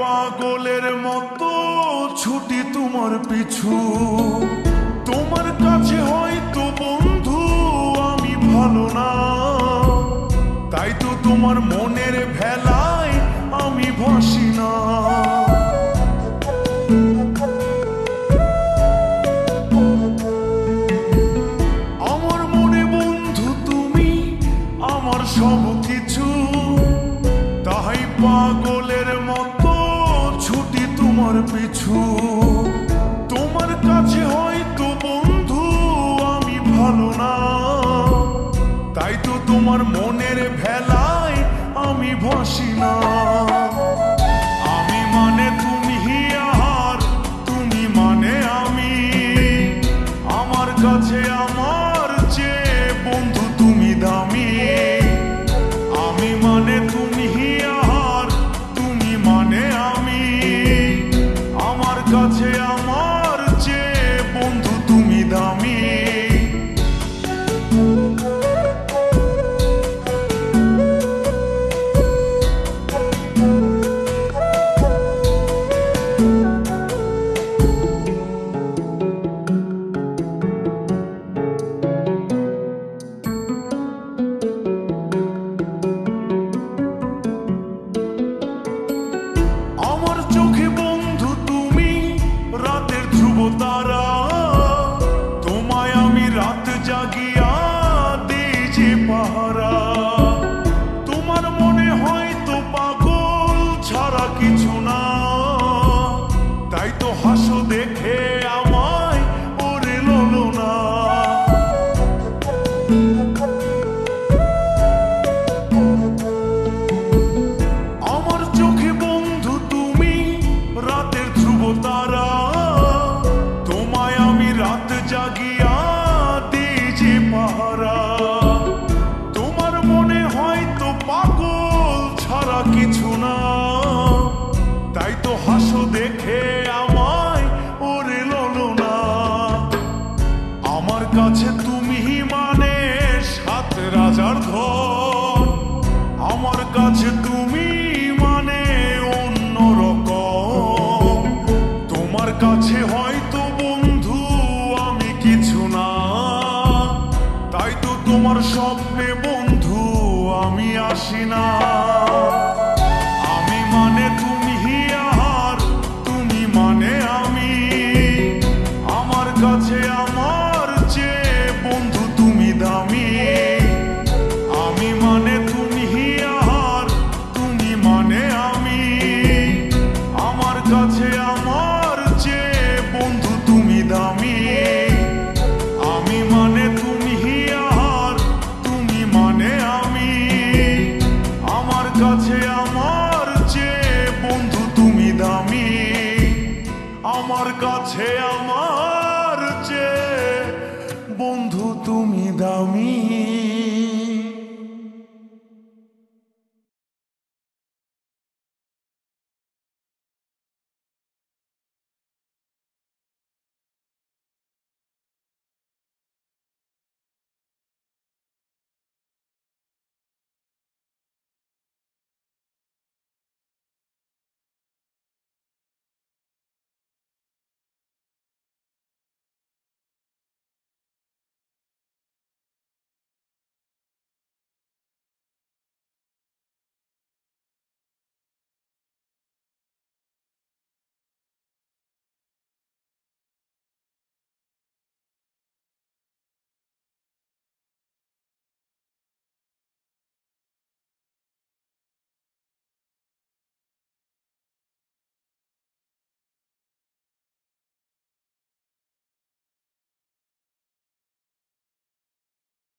পাগলের মতো ছুটি তোমার পিছু। তোমার কাছে হয়তো বন্ধু আমি ভালো না, তাই তো তোমার মনের ভেলায় আমি ভাসি না। আমার মনে বন্ধু তুমি আমার সব কিছু, তাই পাগলের মতো ছুটি তোমার পিছু। তোমার কাছে হয়তো বন্ধু আমি ভালো না, তাই তো তোমার মনের ভেলায় আমি ভাসি না। আমি মানে তুমি আর তুমি মানে আমি, আমার কাছে আমার চেয়ে বন্ধু তুমি দামি। আমি মানে তুমি আর তুমি মানে আমি, আমার কাছে আমার চেয়ে বন্ধু তুমি দামি। আমার চোখে বন্ধু তুমি রাতের ধ্রুব তারা, তোমায় আমি রাত জাগিয়া দিই যে পাহারা। তোমার মনে হয়তো পাগল ছাড়া কিছু না, তাই তো হাসো দেখে আমায় ওরে লোলো না। আমার চোখে বন্ধু তুমি রাতের ধ্রুব তারা, তোমায় আমি রাত জাগিয়া দিই যে পাহারা। তোমার মনে হয়তো পাগল ছাড়া কিছু না, তাই তো হাসো দেখে আমায় ওরে লোলো না। আমার কাছে তুমি মানে সাত রাজার ধন, আমার কাছে তুমি মানে অন্যরকম। তোমার কাছে হয়তো বন্ধু আমি কিছু না, তাই তো তোমার স্বপ্নে বন্ধু আমি আসি না। আমি মানে তুমি আর তুমি মানে আমি, আমার কাছে আমার চেয়ে বন্ধু তুমি দামি। আমি মানে তুমি আর তুমি মানে আমি, আমার কাছে আমার চেয়ে বন্ধু তুমি দামি। আমি মানে তুমি আর তুমি মানে আমি, আমার কাছে আমার চেয়ে বন্ধু তুমি দামি। আমার কাছে আমার